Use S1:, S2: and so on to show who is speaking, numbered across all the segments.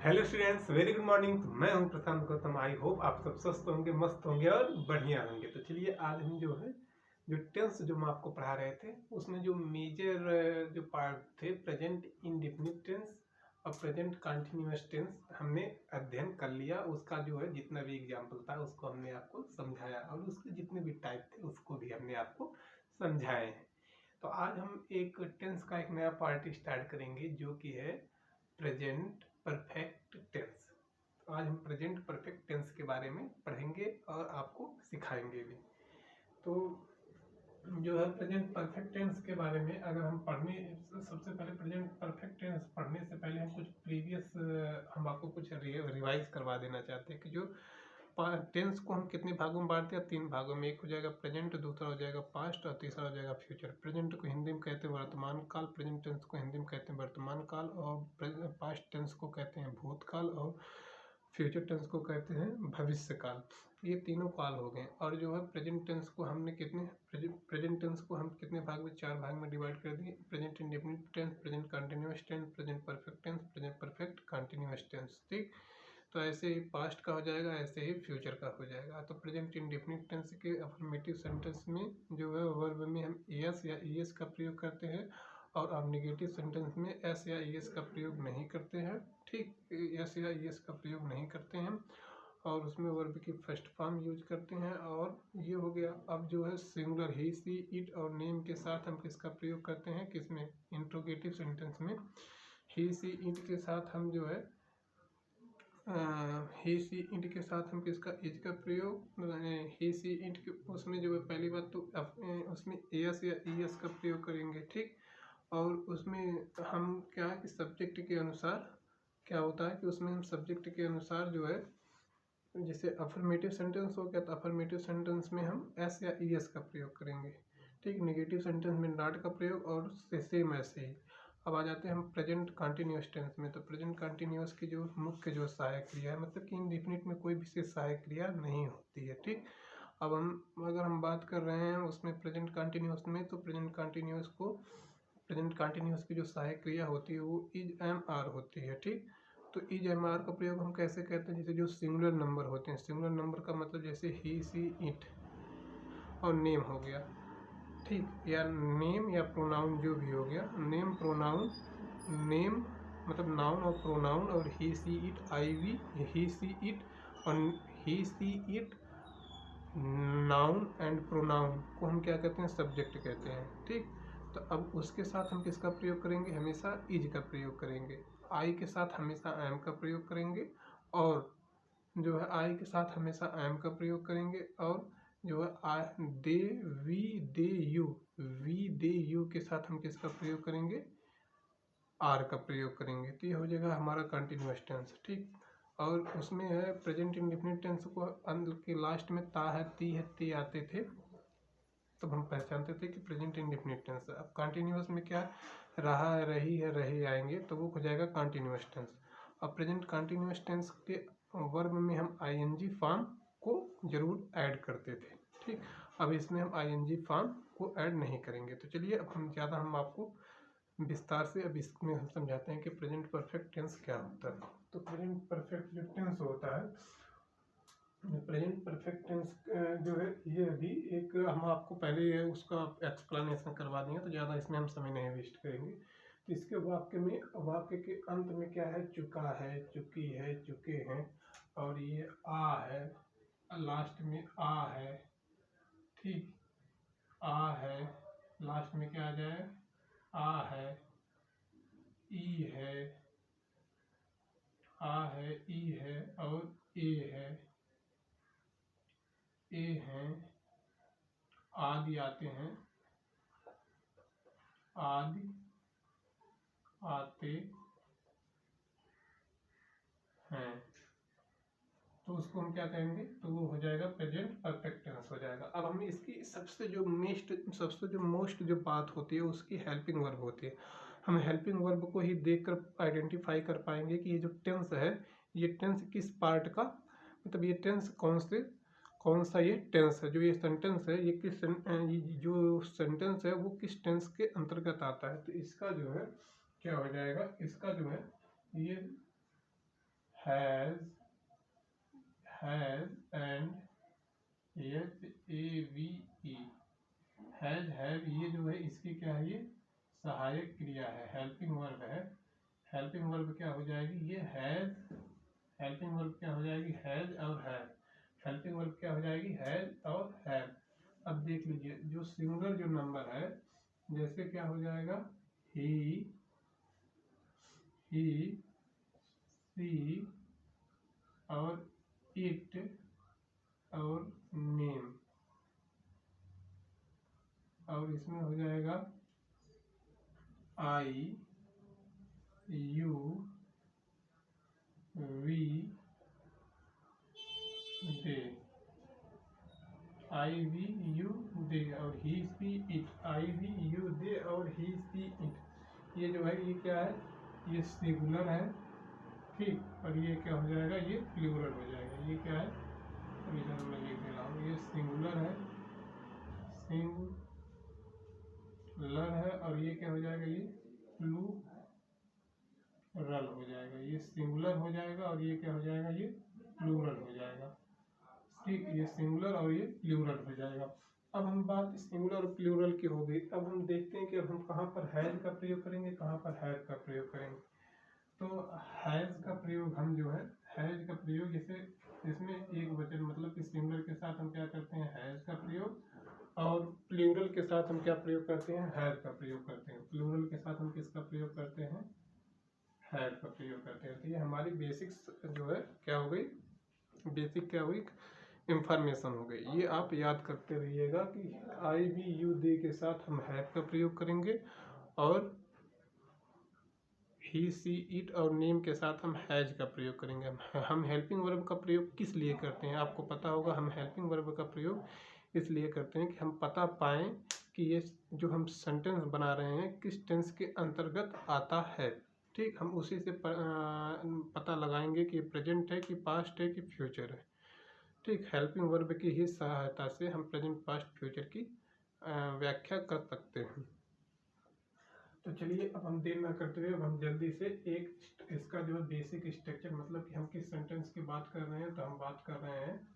S1: Hello students, very good morning. तो मैं हूं प्रशांत गौतम। आई होप आप सब स्वस्थ होंगे, मस्त होंगे और बढ़िया होंगे। तो चलिए आज हम जो टेंस जो हम आपको पढ़ा रहे थे उसमें जो मेजर जो पार्ट थे प्रेजेंट इंडेफिनिट टेंस और प्रेजेंट कंटिन्यूअस टेंस हमने अध्ययन कर लिया। उसका जो है जितना भी एग्जाम्पल था उसको हमने आपको समझाया और उसके जितने भी टाइप थे उसको भी हमने आपको समझाए हैं। तो आज हम एक टेंस का एक नया पार्ट स्टार्ट करेंगे जो कि है प्रेजेंट परफेक्ट टेंस। तो आज हम प्रेजेंट परफेक्ट टेंस के बारे में पढ़ेंगे और आपको सिखाएंगे भी। तो जो है प्रेजेंट परफेक्ट टेंस के बारे में अगर हम पढ़ने सबसे पहले प्रेजेंट परफेक्ट टेंस पढ़ने से पहले हम कुछ प्रीवियस हम आपको कुछ रिवाइज करवा देना चाहते हैं कि जो टेंस को हम कितने भागों में बांटते हैं। 3 भागों में। एक हो जाएगा प्रेजेंट, दूसरा हो जाएगा पास्ट और तीसरा हो जाएगा फ्यूचर। प्रेजेंट को हिंदी में कहते हैं वर्तमान काल, प्रेजेंट टेंस को हिंदी में कहते हैं वर्तमान काल, और पास्ट टेंस को कहते हैं भूतकाल, और फ्यूचर टेंस को कहते हैं भविष्य काल। ये तीनों काल हो गए। और जो है प्रेजेंट टेंस को हमने प्रेजेंट टेंस को हम कितने भाग में, 4 भाग में डिवाइड कर दिए। Present indefinite tense, present continuous tense, present perfect tense, present perfect continuous tense. ठीक। तो ऐसे ही पास्ट का हो जाएगा, ऐसे ही फ्यूचर का हो जाएगा। तो प्रेजेंट इंडेफिनिट टेंस के अफर्मेटिव सेंटेंस में जो है वर्ब में हम एस या ईएस का प्रयोग करते हैं, और अब नेगेटिव सेंटेंस में एस या ईएस का प्रयोग नहीं करते हैं। ठीक, एस या ईएस का प्रयोग नहीं करते हैं और उसमें वर्ब की फर्स्ट फॉर्म यूज करते हैं। और ये हो गया। अब जो है सिंगुलर ही, सी, इट और नेम के साथ हम किसका प्रयोग करते हैं, किसमें, इंट्रोगेटिव सेंटेंस में। ही, सी, इट के साथ हम जो है ही, सी, इंट के साथ हम किसका, इज का प्रयोग, ही, सी, इंट के उसमें जो है पहली बात तो उसमें एस या ईएस का प्रयोग करेंगे। ठीक। और उसमें हम क्या है कि सब्जेक्ट के अनुसार क्या होता है कि उसमें हम सब्जेक्ट के अनुसार जो है, जैसे अफर्मेटिव सेंटेंस हो गया तो अफर्मेटिव सेंटेंस में हम एस या ईएस का प्रयोग करेंगे। ठीक। नेगेटिव सेंटेंस में नॉट का प्रयोग, और सेम ऐसे ही। अब आ जाते हैं हम प्रेजेंट कंटिन्यूअस टेंस में। तो प्रेजेंट कंटिन्यूअस की जो मुख्य जो सहायक क्रिया है, मतलब कि इंडेफिनिट में कोई विशेष सहायक क्रिया नहीं होती है। ठीक। अब अगर हम बात कर रहे हैं उसमें प्रेजेंट कंटिन्यूअस में, तो प्रेजेंट कंटिन्यूअस की जो सहायक क्रिया होती है वो इज एम आर होती है। ठीक। तो इज एम आर का प्रयोग हम कैसे करते हैं, जैसे जो सिंगुलर नंबर होते हैं, सिंगुलर नंबर का मतलब जैसे ही, सी, इट और नेम हो गया। ठीक। या नेम या प्रोनाउन जो भी हो गया, नेम, प्रोनाउन, नेम मतलब नाउन और प्रोनाउन, और he, she, it, I, we, he, she, it और he, she, it, noun and pronoun को हम क्या कहते हैं, सब्जेक्ट कहते हैं। ठीक। तो अब उसके साथ हम किसका प्रयोग करेंगे, हमेशा इज का प्रयोग करेंगे। आई के साथ हमेशा एम का प्रयोग करेंगे, और जो है आई के साथ हमेशा एम का प्रयोग करेंगे, और जो है they, we, they, you, we, they, you के साथ हम किसका प्रयोग करेंगे, आर का प्रयोग करेंगे। तो ये हो जाएगा हमारा कंटिन्यूअस टेंस। ठीक। और उसमें है प्रेजेंट इंडेफिनिट टेंस को अंत के लास्ट में ता है, ती है, ते आते थे, तब हम पहचानते थे कि प्रेजेंट इंडेफिनिट टेंस है। अब कंटिन्यूअस में क्या रहा है, रही है, रहे आएंगे, तो वो हो जाएगा कंटिन्यूअस टेंस। अब प्रेजेंट कंटिन्यूअस टेंस के वर्ब में हम आईएनजी फॉर्म को जरूर ऐड करते थे। ठीक। अब इसमें हम आईएनजी फॉर्म को ऐड नहीं करेंगे। तो चलिए अब हम आपको विस्तार से अब इसमें हम समझाते हैं कि प्रेजेंट परफेक्ट टेंस क्या होता है। तो प्रेजेंट परफेक्ट जो टेंस होता है, प्रेजेंट परफेक्ट टेंस जो है ये भी एक हम आपको पहले उसका एक्सप्लेनेशन करवा देंगे, तो ज़्यादा इसमें हम समय नहीं वेस्ट करेंगे। तो इसके वाक्य के अंत में क्या है, चुका है, चुकी है, चुके हैं, और ये आ है, लास्ट में आ है। ठीक। आ है, लास्ट में क्या आ जाए, आ है, ई है, आ है, ई है, और ए है, ए हैं, आदि आते हैं, आदि आते हैं। तो उसको हम क्या कहेंगे, तो वो हो जाएगा प्रेजेंट परफेक्ट टेंस हो जाएगा। अब हम इसकी सबसे जो मोस्ट जो बात होती है उसकी हेल्पिंग वर्ब होती है। हम हेल्पिंग वर्ब को ही देखकर आइडेंटिफाई कर पाएंगे कि ये जो टेंस है, ये टेंस किस पार्ट का, मतलब ये टेंस कौन सा ये टेंस है, जो ये सेंटेंस है, ये जो सेंटेंस है वो किस टेंस के अंतर्गत आता है। तो इसका जो है क्या हो जाएगा, इसका जो है ये हैज एंड HAVE हैव ये जो है इसकी क्या है, ये सहायक क्रिया है, हेल्पिंग वर्ब है। हेल्पिंग वर्ब क्या हो जाएगी, ये हैज। हेल्पिंग वर्ब क्या हो जाएगी, हैज और हैव। हेल्पिंग वर्ब क्या हो जाएगी, हैज और हैव। अब देख लीजिए जो सिंगुलर जो नंबर है, जैसे क्या हो जाएगा, ही सी और इट और नेम, और इसमें हो जाएगा I you we they, I we you they और he she it, I we you they और ही सी इट। ये जो है ये क्या है, ये सिंगुलर है, ठीक, और ये क्या हो जाएगा, ये प्लूरल हो जाएगा। ये क्या है, इधर मैं लिख दे रहा हूँ, ये सिंगुलर है, सिंगुलर है, और ये क्या हो जाएगा, ये प्लूरल हो जाएगा। ये सिंगुलर हो जाएगा और ये क्या हो जाएगा, ये प्लूरल हो जाएगा, ठीक। ये सिंगुलर और ये प्लूरल हो जाएगा। अब हम बात सिंगुलर और प्लूरल की हो गई। अब हम देखते हैं कि अब हम कहाँ पर हैज का प्रयोग करेंगे, कहाँ पर हैव का प्रयोग करेंगे। तो हैज का प्रयोग हम जो है, हैज का प्रयोग जैसे इसमें एक वचन मतलब कि सिंगुलर के साथ हम क्या करते हैं, हैज का प्रयोग, और प्लूरल के साथ हम क्या प्रयोग करते हैं, हैव का प्रयोग करते हैं। प्लूरल के साथ हम किसका प्रयोग करते हैं, हैव का प्रयोग करते हैं। तो ये हमारी बेसिक्स जो है क्या हो गई, बेसिक क्या हुई, इंफॉर्मेशन हो गई। ये आप याद करते रहिएगा कि आई वी यू दे के साथ हम हैव का प्रयोग करेंगे, और ही सी इट और नेम के साथ हम हैज का प्रयोग करेंगे। हम हेल्पिंग वर्ब का प्रयोग किस लिए करते हैं, आपको पता होगा। हम हेल्पिंग वर्ब का प्रयोग इसलिए करते हैं कि हम पता पाएँ कि ये जो हम सेंटेंस बना रहे हैं किस टेंस के अंतर्गत आता है, ठीक। हम उसी से पता लगाएंगे कि प्रेजेंट है कि पास्ट है कि फ्यूचर है, ठीक। हेल्पिंग वर्ब की ही सहायता से हम प्रेजेंट पास्ट फ्यूचर की व्याख्या कर सकते हैं। तो चलिए अब हम देर ना करते हुए अब हम जल्दी से एक इसका जो बेसिक स्ट्रक्चर, मतलब कि हम किस सेंटेंस की बात कर रहे हैं, तो हम बात कर रहे हैं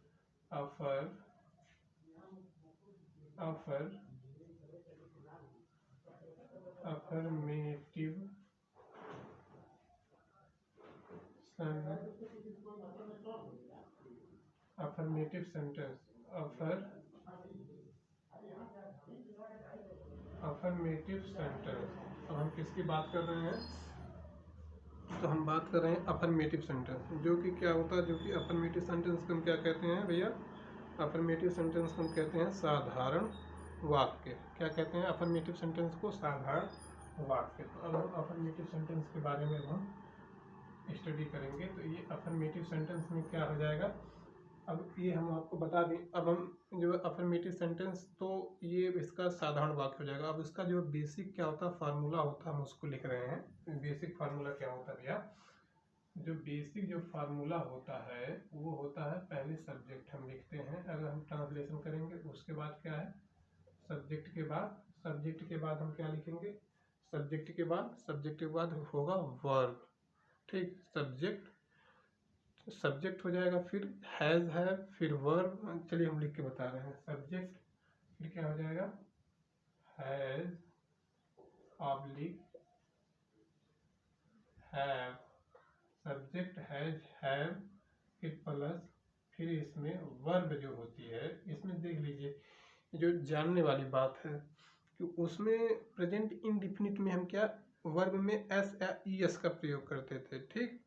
S1: अफर्मेटिव सेंटेंस, अफर्मेटिव सेंटेंस। अब हम किसकी बात कर रहे हैं, तो हम बात कर रहे हैं अफर्मेटिव सेंटेंस, जो कि क्या होता है, जो कि अफर्मेटिव सेंटेंस को हम क्या कहते हैं भैया, अफर्मेटिव सेंटेंस को हम कहते हैं साधारण वाक्य। क्या कहते हैं अफर्मेटिव सेंटेंस को, साधारण वाक्य। तो अब हम अफर्मेटिव सेंटेंस के बारे में हम स्टडी करेंगे। तो ये अफर्मेटिव सेंटेंस में क्या हो जाएगा, अब ये हम आपको बता दें। अब हम जो अफर्मेटिव सेंटेंस, तो ये इसका साधारण वाक्य हो जाएगा। अब इसका जो बेसिक क्या होता है, फार्मूला होता है, हम उसको लिख रहे हैं। बेसिक फार्मूला क्या होता है भैया, जो बेसिक जो फार्मूला होता है वो होता है, पहले सब्जेक्ट हम लिखते हैं, अगर हम ट्रांसलेशन करेंगे उसके बाद क्या है, सब्जेक्ट के बाद हम क्या लिखेंगे, सब्जेक्ट के बाद होगा वर्ब, ठीक। सब्जेक्ट हो जाएगा, फिर हैज है, फिर वर्ब। चलिए हम लिख के बता रहे हैं, सब्जेक्ट फिर क्या हो जाएगा, has oblique have, subject has have, फिर प्लस, फिर इसमें वर्ब जो होती है, इसमें देख लीजिए जो जानने वाली बात है कि उसमें प्रेजेंट इंडिफिनिट में हम क्या वर्ब में एस या ई एस का प्रयोग करते थे, ठीक।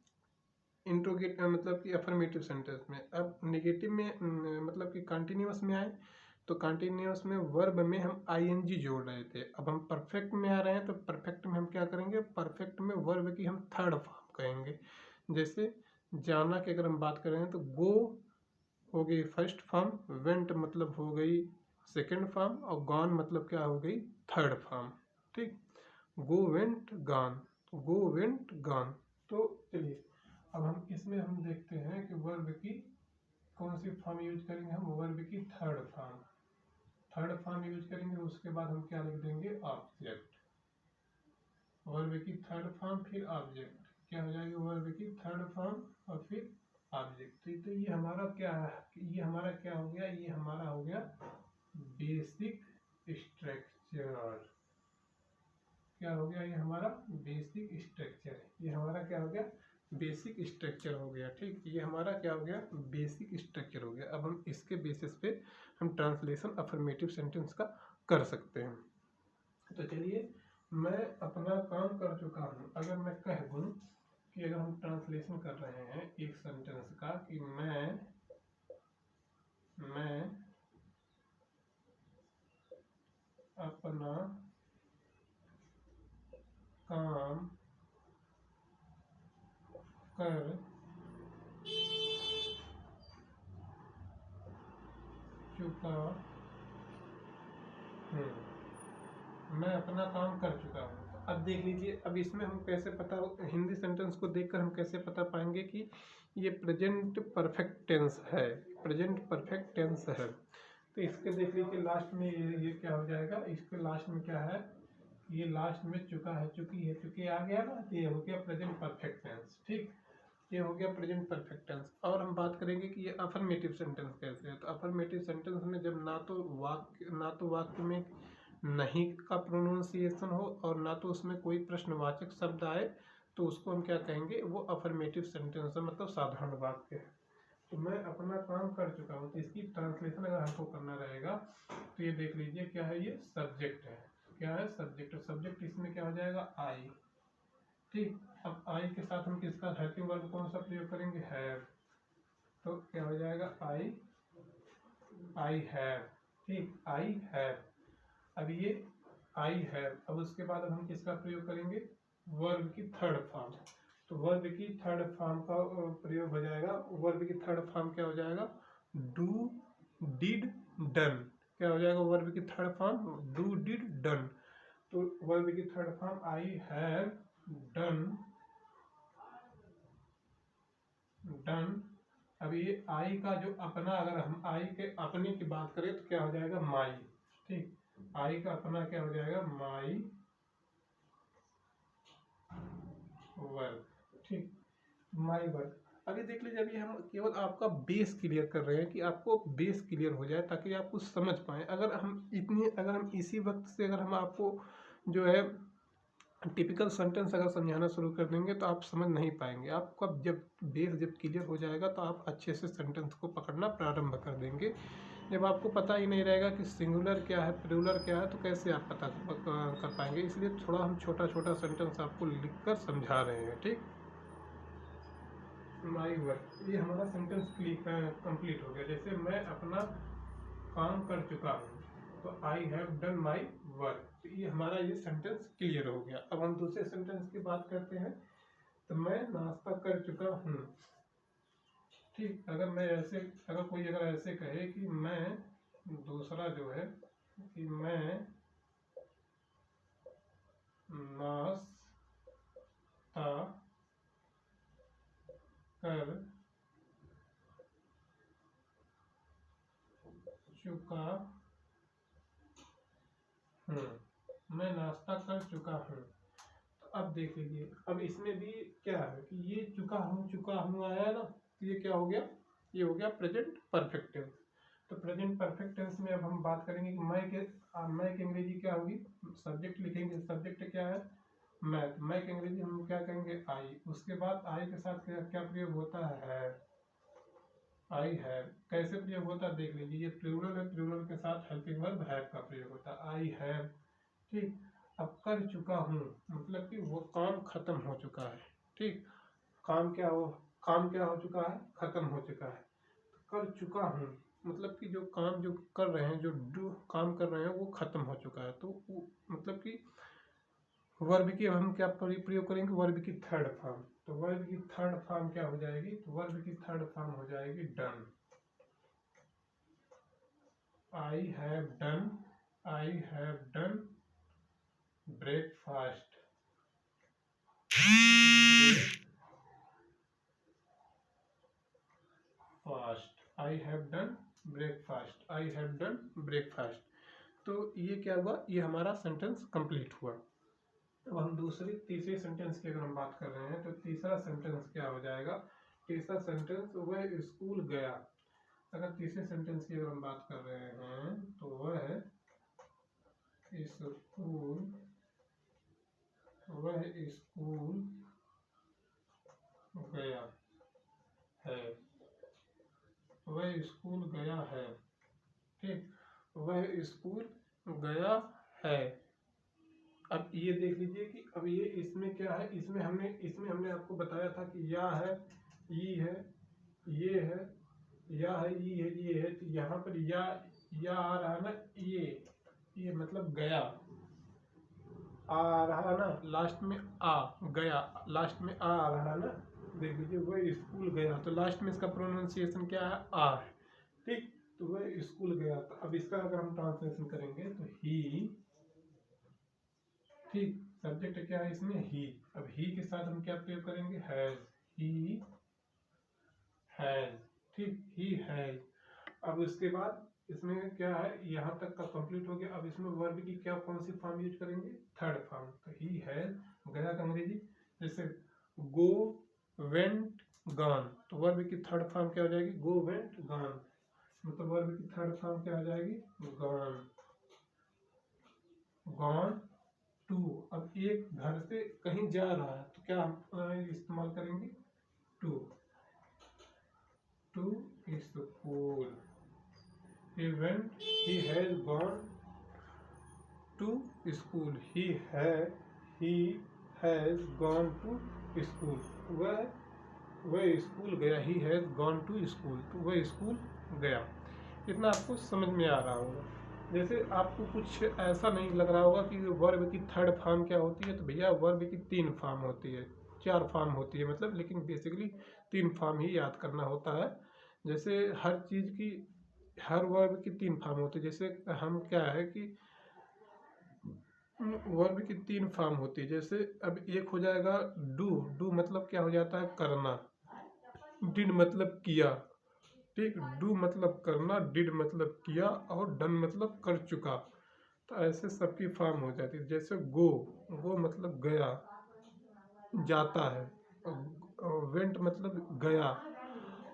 S1: इंट्रोगेट मतलब कि अफर्मेटिव सेंटेंस में। अब नेगेटिव में मतलब कि कंटिन्यूअस में आए, तो कंटिन्यूअस में वर्ब में हम आईएनजी जोड़ रहे थे। अब हम परफेक्ट में आ रहे हैं, तो परफेक्ट में हम क्या करेंगे, परफेक्ट में वर्ब की हम थर्ड फॉर्म कहेंगे। जैसे जाना की अगर हम बात कर रहे हैं, तो गो हो गई फर्स्ट फॉर्म, वेंट मतलब हो गई सेकेंड फॉर्म, और गॉन मतलब क्या हो गई थर्ड फॉर्म, ठीक। गो वेंट गॉन, गो वेंट गॉन। तो चलिए अब हम इसमें हम देखते हैं कि वर्ब की कौन सी फॉर्म यूज करेंगे, हम वर्ब की थर्ड फॉर्म यूज करेंगे। उसके बाद हम क्या लिख देंगे, ऑब्जेक्ट, वर्ब की थर्ड फॉर्म फिर ऑब्जेक्ट। क्या हो जाएगी, वर्ब की थर्ड फॉर्म और फिर ऑब्जेक्ट। तो ये हमारा क्या है, ये हमारा क्या हो गया, ये हमारा हो गया बेसिक स्ट्रक्चर। क्या हो गया, ये हमारा बेसिक स्ट्रक्चर, ये हमारा क्या हो गया, बेसिक स्ट्रक्चर हो गया। ठीक, ये हमारा क्या हो गया, बेसिक स्ट्रक्चर हो गया। अब हम इसके बेसिस पे हम ट्रांसलेशन अफर्मेटिव सेंटेंस का कर सकते हैं। तो चलिए, मैं अपना काम कर चुका हूँ। अगर मैं कह दूँ कि अगर हम ट्रांसलेशन कर रहे हैं एक सेंटेंस का कि मैं अपना काम कर चुका हूँ, मैं अपना काम कर चुका हूँ। अब देख लीजिए, अब इसमें हम कैसे पता, हिंदी सेंटेंस को देखकर हम कैसे पता पाएंगे कि ये प्रेजेंट परफेक्ट टेंस है, प्रेजेंट परफेक्ट टेंस है। तो इसके देख लीजिए लास्ट में ये क्या हो जाएगा, इसके लास्ट में क्या है, ये लास्ट में चुका है, चुकी है, चुकी आ गया ना, तो ये हो गया प्रेजेंट परफेक्ट टेंस। ठीक, ये हो गया प्रेजेंट परफेक्ट टेंस। और हम बात करेंगे कि ये अफर्मेटिव सेंटेंस कैसे है। तो अफर्मेटिव सेंटेंस में जब ना तो वाक्य में नहीं का प्रोनाउंसिएशन हो और ना तो उसमें कोई प्रश्नवाचक शब्द आए, तो उसको हम क्या कहेंगे, वो अफर्मेटिव सेंटेंस है, मतलब साधारण वाक्य है। तो मैं अपना काम कर चुका हूँ, तो इसकी ट्रांसलेशन अगर हमको करना रहेगा तो ये देख लीजिए क्या है, ये सब्जेक्ट है। क्या है, सब्जेक्ट। सब्जेक्ट इसमें क्या हो जाएगा, आई। ठीक, अब आई के साथ हम किसका हेल्पिंग वर्ब कौन सा प्रयोग करेंगे, हैव। तो क्या हो जाएगा, आई हैव। ठीक, आई हैव। अब ये आई हैव, अब उसके बाद अब हम किसका प्रयोग करेंगे, वर्ब की थर्ड फॉर्म। तो वर्ब की थर्ड फॉर्म का प्रयोग हो जाएगा। वर्ब की थर्ड फॉर्म क्या हो जाएगा, डू डिड डन। क्या हो जाएगा वर्ब की third form, do did done. तो वर्ब की third form I have done. अब ये आई का जो अपना, अगर हम आई के अपने की बात करें तो क्या हो जाएगा, माई। ठीक, आई का अपना क्या हो जाएगा, माई वर्ब। ठीक, माई वर्ब। अभी देख लीजिए, अभी हम केवल आपका बेस क्लियर कर रहे हैं कि आपको बेस क्लियर हो जाए ताकि आप कुछ समझ पाएँ। अगर हम इसी वक्त से अगर हम आपको जो है टिपिकल सेंटेंस अगर समझाना शुरू कर देंगे तो आप समझ नहीं पाएंगे। आपका जब बेस जब क्लियर हो जाएगा तो आप अच्छे से सेंटेंस को पकड़ना प्रारंभ कर देंगे। जब आपको पता ही नहीं रहेगा कि सिंगुलर क्या है, प्लूरल क्या है, तो कैसे आप पता कर पाएंगे। इसलिए थोड़ा हम छोटा छोटा सेंटेंस आपको लिखकर समझा रहे हैं। ठीक, माई वर्क, ये हमारा सेंटेंस कंप्लीट हो गया। जैसे मैं अपना काम कर चुका हूँ, तो I have done my work. तो ये हमारा ये सेंटेंस क्लियर हो गया। अब हम दूसरे सेंटेंस की बात करते हैं। तो मैं नाश्ता कर चुका हूँ। ठीक, अगर कोई ऐसे कहे कि मैं, दूसरा जो है कि मैं नाश्ता कर चुका हूँ, मैं नाश्ता कर चुका हूँ। तो अब देख लीजिए, अब इसमें भी क्या है कि ये चुका हूँ आया ना, तो ये क्या हो गया, ये हो गया प्रेजेंट परफेक्ट टेंस। तो प्रेजेंट परफेक्ट टेंस में अब हम बात करेंगे कि मैं की अंग्रेजी क्या होगी, सब्जेक्ट लिखेंगे। सब्जेक्ट क्या है, मैं की अंग्रेजी हम क्या कहेंगे, आई। उसके बाद आई के साथ क्या प्रयोग होता है, आई हैव। कैसे प्रयोग होता है देख लीजिए, ये प्लूरल है, प्लूरल के साथ हेल्पिंग वर्ब हैव का प्रयोग होता है, आई हैव। ठीक, अब कर चुका हूँ मतलब कि वो काम खत्म हो चुका है। ठीक, काम क्या हो चुका है, खत्म हो चुका है। तो कर चुका हूँ मतलब कि जो काम जो कर रहे हैं, जो काम कर रहे हैं वो खत्म हो चुका है। तो मतलब कि वर्ब की अब हम क्या प्रयोग करेंगे, वर्ब की थर्ड फॉर्म। तो वर्ब की थर्ड फॉर्म क्या हो जाएगी, तो वर्ब की थर्ड फॉर्म हो जाएगी done. I have done breakfast. I have done breakfast. तो ये क्या हुआ, ये हमारा सेंटेंस कंप्लीट हुआ। अब अब हम तीसरे सेंटेंस की अगर हम बात कर रहे हैं तो तीसरा सेंटेंस क्या हो जाएगा? तीसरा सेंटेंस वह स्कूल गया। अगर तीसरे सेंटेंस की अगर हम बात कर रहे हैं तो वह स्कूल गया है। वह स्कूल गया है। ठीक, वह स्कूल गया है। अब ये देख लीजिए कि अब ये इसमें क्या है, इसमें हमने आपको बताया था कि या है, ई है, ये है, या है, ई है, ये है। तो यहाँ पर या आ रहा है ना, ये मतलब गया आ रहा है ना, लास्ट में आ गया, लास्ट में आ रहा है ना। देख लीजिए वह स्कूल गया, तो लास्ट में इसका प्रोनाउंसिएशन क्या है? आ है। ठीक, तो वह स्कूल गया। तो अब इसका अगर हम ट्रांसलेशन करेंगे तो ही, ठीक, सब्जेक्ट क्या है इसमें? ही। अब ही के साथ हम क्या प्रयोग करेंगे? हैज। He has. ठीक, ही हैज। अब उसके बाद इसमें क्या है, यहाँ तक का कंप्लीट हो गया। अब इसमें वर्ब की क्या कौन सी फॉर्म यूज करेंगे? Third form. तो ही हैज, गया का अंग्रेजी जैसे गो, वेंट, गॉन। तो वर्ब की थर्ड फॉर्म क्या हो जाएगी? Go, went, gone. मतलब वर्ब की थर्ड फॉर्म क्या हो जाएगी? Gone, gone to. अब एक घर से कहीं जा रहा है तो क्या हम इस्तेमाल करेंगे? To school. He has gone to school. He has gone to school. वह स्कूल गया। He has gone to school. तो वह स्कूल गया। इतना आपको समझ में आ रहा होगा। जैसे आपको कुछ ऐसा नहीं लग रहा होगा कि वर्ब की थर्ड फॉर्म क्या होती है, तो भैया वर्ब की 3 फॉर्म होती है, 4 फॉर्म होती है मतलब, लेकिन बेसिकली 3 फॉर्म ही याद करना होता है। जैसे हर चीज़ की, हर वर्ब की 3 फॉर्म होती है। जैसे हम क्या है कि वर्ब की 3 फॉर्म होती है। जैसे अब एक हो जाएगा डू मतलब क्या हो जाता है? करना। डिड मतलब किया। ठीक, डू मतलब करना, डिड मतलब किया, और डन मतलब कर चुका। तो ऐसे सबकी फॉर्म हो जाती है। जैसे गो मतलब गया, जाता है, वेंट मतलब गया,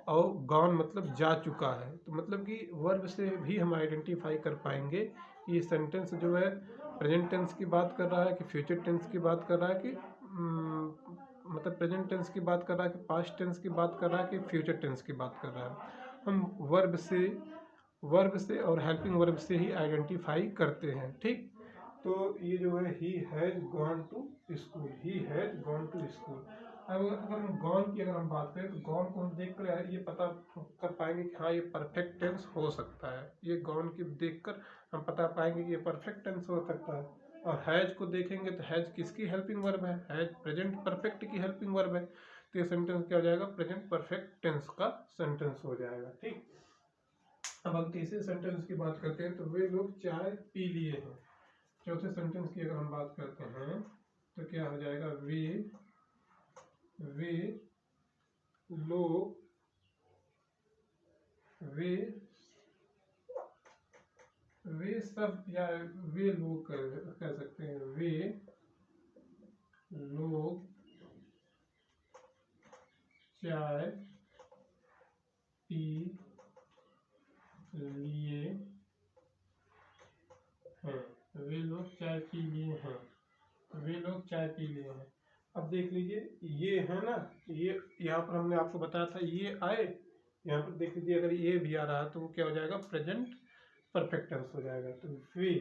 S1: और गॉन मतलब जा चुका है। तो मतलब कि वर्ब से भी हम आइडेंटिफाई कर पाएंगे कि ये सेंटेंस जो है प्रेजेंट टेंस की बात कर रहा है कि फ्यूचर टेंस की बात कर रहा है, कि मतलब प्रेजेंट टेंस की बात कर रहा है कि पास्ट टेंस की बात कर रहा है कि फ्यूचर टेंस की बात कर रहा है। हम वर्ब से और हेल्पिंग वर्ब से ही आइडेंटिफाई करते हैं। ठीक, तो ये जो है he has gone to school. He has gone to school. अगर हम गॉन की अगर हम बात करें तो गॉन को हम देख कर ये पता कर पाएंगे कि हाँ ये परफेक्ट टेंस हो सकता है। ये गॉन की देखकर हम पता पाएंगे कि ये परफेक्ट टेंस हो सकता है। और हैज को देखेंगे तो हैज किसकी हेल्पिंग वर्ब है? हैज प्रेजेंट परफेक्ट की हेल्पिंग वर्ब है। तो ये सेंटेंस क्या हो जाएगा? प्रेजेंट परफेक्ट टेंस का सेंटेंस हो जाएगा। ठीक, अब हम तीसरे सेंटेंस की बात करते हैं तो वे लोग चाय पी लिए हैं। चौथे सेंटेंस की अगर हम बात करते हैं तो क्या हो जाएगा? वे सब, या वे लोग कह सकते हैं। वे लोग चाय पी लिए हैं। वे लोग चाय पी लिए हैं। वे लोग चाय पी लिए हैं। अब देख लीजिए ये है ना, ये यहाँ पर हमने आपको बताया था ये आए। यहाँ पर देख लीजिए अगर ये भी आ रहा है तो वो क्या हो जाएगा? प्रेजेंट परफेक्ट टेंस हो जाएगा। तो वे,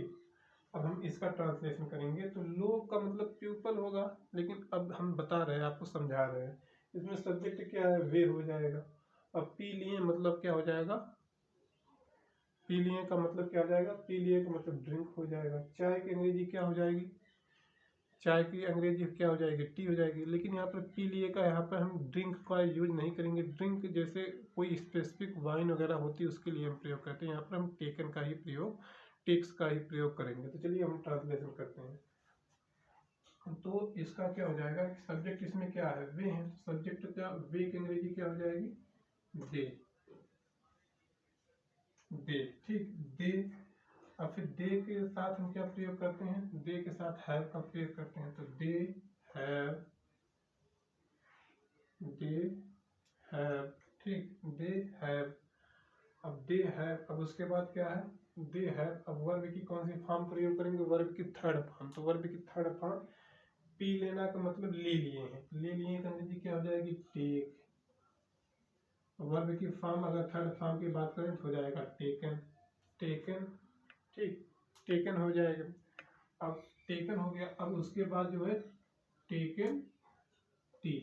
S1: अब हम इसका ट्रांसलेशन करेंगे तो लोग का मतलब प्यूपल होगा, लेकिन अब हम बता रहे हैं, आपको समझा रहे हैं। इसमें सब्जेक्ट क्या है? वे हो जाएगा। अब पी लिए मतलब क्या हो जाएगा? पी लिए का मतलब क्या हो जाएगा? पी लिए का मतलब ड्रिंक हो जाएगा। चाय की अंग्रेजी क्या हो जाएगी? चाय की अंग्रेजी क्या हो जाएगी? टी हो जाएगी। लेकिन यहाँ पर पी लिए का, यहाँ पर हम ड्रिंक का यूज नहीं करेंगे। ड्रिंक जैसे कोई स्पेसिफिक वाइन वगैरह होती है उसके लिए हम प्रयोग करते हैं। यहाँ पर हम टेकन का ही प्रयोग, टेक्स का ही प्रयोग करेंगे। तो चलिए हम ट्रांसलेशन करते हैं। तो इसका क्या हो जाएगा? सब्जेक्ट इसमें क्या है? वे हैं। सब्जेक्ट क्या, वे की अंग्रेजी क्या हो जाएगी? दे। ठीक, दे अब फिर दे के साथ हम क्या प्रयोग करते हैं, दे के साथ हैव का प्रयोग करते हैं। तो दे हैव, दे हैव, ठीक, दे हैव। अब दे हैव, अब उसके बाद क्या है, दे हैव। अब वर्ब की कौन सी फॉर्म प्रयोग करेंगे, वर्ब की थर्ड फॉर्म। तो वर्ब की थर्ड फॉर्म, पी लेना का मतलब ले लिए हैं, ले लिए हैं अंग्रेजी क्या हो जाएगी, टेक। वर्ब की फॉर्म अगर थर्ड फॉर्म की बात करें तो हो जाएगा टेकन, टेकन, ठीक, टेकन हो जाएगा। अब टेकन हो गया, अब उसके बाद जो है टेकन टी,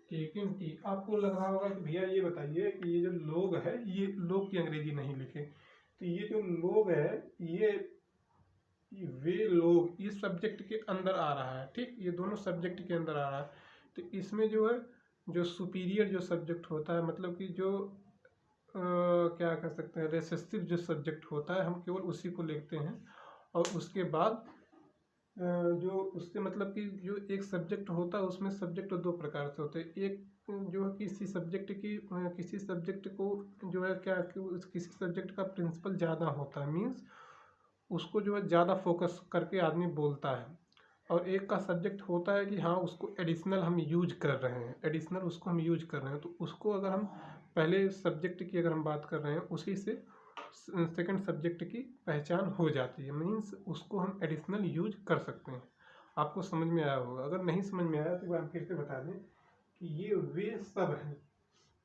S1: टेकन टी। आपको लग रहा होगा कि भैया ये बताइए कि ये जो लोग है, ये लोग की अंग्रेजी नहीं लिखे, तो ये जो लोग है ये वे लोग, ये सब्जेक्ट के अंदर आ रहा है, ठीक, ये दोनों सब्जेक्ट के अंदर आ रहा है। तो इसमें जो है जो सुपीरियर जो सब्जेक्ट होता है, मतलब कि जो क्या कह सकते हैं, रेसेसिव जो सब्जेक्ट होता है, हम केवल उसी को लिखते हैं। और उसके बाद जो उसके मतलब कि जो एक सब्जेक्ट होता है, उसमें सब्जेक्ट दो प्रकार से होते हैं। एक जो है किसी सब्जेक्ट की किसी सब्जेक्ट को जो है क्या कि किसी सब्जेक्ट का प्रिंसिपल ज़्यादा होता है, मीन्स उसको जो है ज़्यादा फोकस करके आदमी बोलता है। और एक का सब्जेक्ट होता है कि हाँ उसको एडिशनल हम यूज कर रहे हैं, एडिशनल उसको हम यूज कर रहे हैं। तो उसको अगर हम पहले सब्जेक्ट की अगर हम बात कर रहे हैं, उसी से सेकंड सब्जेक्ट की पहचान हो जाती है, मीन्स उसको हम एडिशनल यूज कर सकते हैं। आपको समझ में आया होगा, अगर नहीं समझ में आया तो हम फिर से बता दें कि ये वे सब हैं।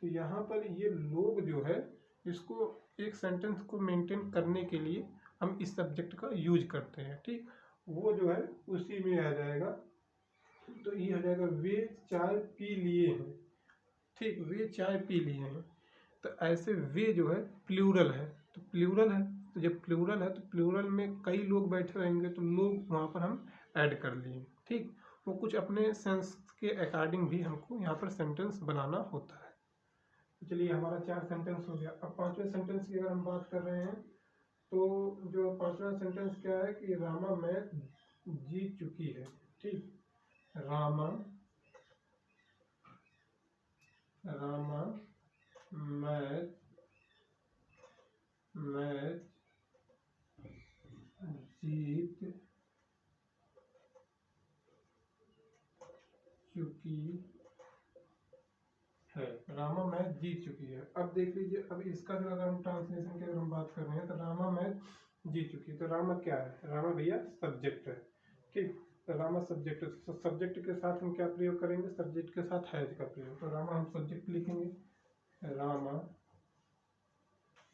S1: तो यहाँ पर ये लोग जो है, इसको एक सेंटेंस को मेंटेन करने के लिए हम इस सब्जेक्ट का यूज करते हैं, ठीक, वो जो है उसी में आ जाएगा। तो ये हो जाएगा वे चाय पी लिए हैं, ठीक, वे चाय पी लिए हैं। तो ऐसे वे जो है प्लूरल है, तो प्लूरल है, तो जब प्लूरल है तो प्लूरल में कई लोग बैठे रहेंगे, तो लोग वहाँ पर हम ऐड कर लिए, ठीक। वो कुछ अपने सेंस के अकॉर्डिंग भी हमको यहाँ पर सेंटेंस बनाना होता है। तो चलिए हमारा 4 सेंटेंस हो गया। अब 5वें सेंटेंस की अगर हम बात कर रहे हैं, तो जो 5वां सेंटेंस क्या है कि रामा मैच जीत चुकी है, ठीक, रामा, रामा मैच, मैच जीत चुकी है, रामा मैच जीत चुकी है। अब देख लीजिए, अब इसका जो अगर हम ट्रांसलेशन की अगर हम बात कर रहे हैं, तो रामा मैच जीत चुकी है। तो रामा क्या है, रामा भैया सब्जेक्ट है, ठीक, तो रामा सब्जेक्ट है। तो सब्जेक्ट के साथ हम क्या प्रयोग करेंगे, सब्जेक्ट के साथ हैज का प्रयोग। तो रामा हम सब्जेक्ट लिखेंगे, रामा,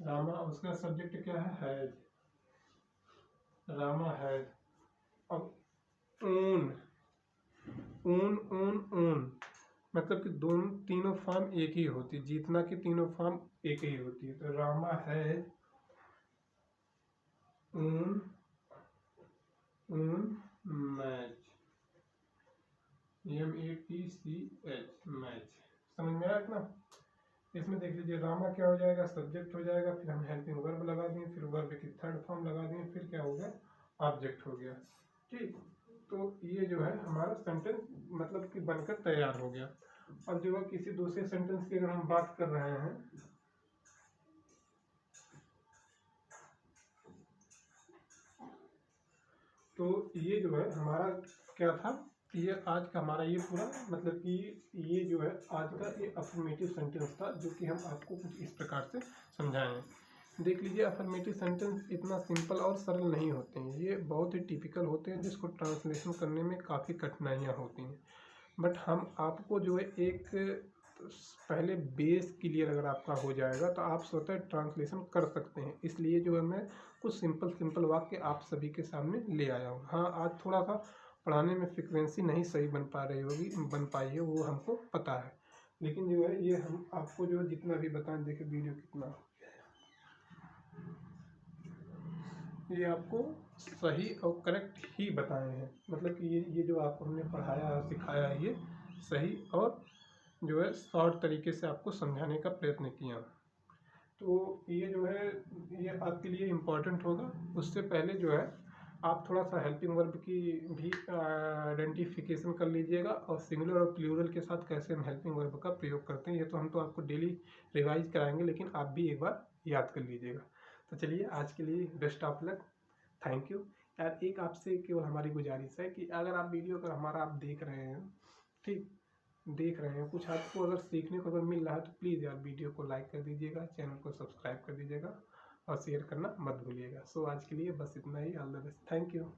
S1: रामा, उसका सब्जेक्ट क्या है, हैज, रामा हैज। अब ऊन, ऊन, ऊन, ऊन, मतलब कि दोनों तीनों फॉर्म एक ही होती है, जीतना की तीनों फॉर्म एक ही होती है। तो रामा हैज ऊन, ऊन मैच, MEATCH, मैच। समझ में आया इतना। इसमें देख लीजिए रामा क्या हो जाएगा, सब्जेक्ट हो जाएगा, फिर हम हेल्पिंग वर्ब लगा दिए, फिर वर्ब की थर्ड फॉर्म लगा दिए, फिर क्या हो गया, ऑब्जेक्ट हो गया, ठीक। तो ये जो है हमारा सेंटेंस मतलब कि बनकर तैयार हो गया। अब जो है किसी दूसरे सेंटेंस की अगर हम बात कर रहे हैं, तो ये जो है हमारा क्या था, ये आज का हमारा ये पूरा मतलब कि ये जो है आज का ये अफर्मेटिव सेंटेंस था, जो कि हम आपको कुछ इस प्रकार से समझाए हैं। देख लीजिए, अफर्मेटिव सेंटेंस इतना सिंपल और सरल नहीं होते हैं, ये बहुत ही टिपिकल होते हैं, जिसको ट्रांसलेशन करने में काफ़ी कठिनाइयाँ होती हैं। बट हम आपको जो है एक पहले बेस क्लियर अगर आपका हो जाएगा, तो आप स्वतः ट्रांसलेशन कर सकते हैं। इसलिए जो है मैं कुछ सिंपल वाक्य आप सभी के सामने ले आया हूँ। हाँ, आज थोड़ा सा पढ़ाने में फ्रिक्वेंसी नहीं सही बन पाई है, वो हमको पता है, लेकिन जो है ये हम आपको जो जितना भी बताएं, देखिए वीडियो कितना, ये आपको सही और करेक्ट ही बताए हैं, मतलब कि ये जो आपको हमने पढ़ाया सिखाया है, ये सही और जो है शॉर्ट तरीके से आपको समझाने का प्रयत्न किया। तो ये जो है ये आपके लिए इम्पोर्टेंट होगा। उससे पहले जो है आप थोड़ा सा हेल्पिंग वर्ब की भी आइडेंटिफिकेशन कर लीजिएगा, और सिंगुलर और प्लूरल के साथ कैसे हम हेल्पिंग वर्ब का प्रयोग करते हैं, ये तो हम तो आपको डेली रिवाइज कराएंगे, लेकिन आप भी एक बार याद कर लीजिएगा। तो चलिए आज के लिए best of luck, thank you. यार एक आपसे केवल हमारी गुजारिश है कि अगर आप वीडियो अगर हमारा आप देख रहे हैं, ठीक, देख रहे हैं, कुछ आपको अगर सीखने को अगर मिल रहा है तो प्लीज़ यार वीडियो को लाइक कर दीजिएगा, चैनल को सब्सक्राइब कर दीजिएगा और शेयर करना मत भूलिएगा। सो आज के लिए बस इतना ही। All the best, thank you.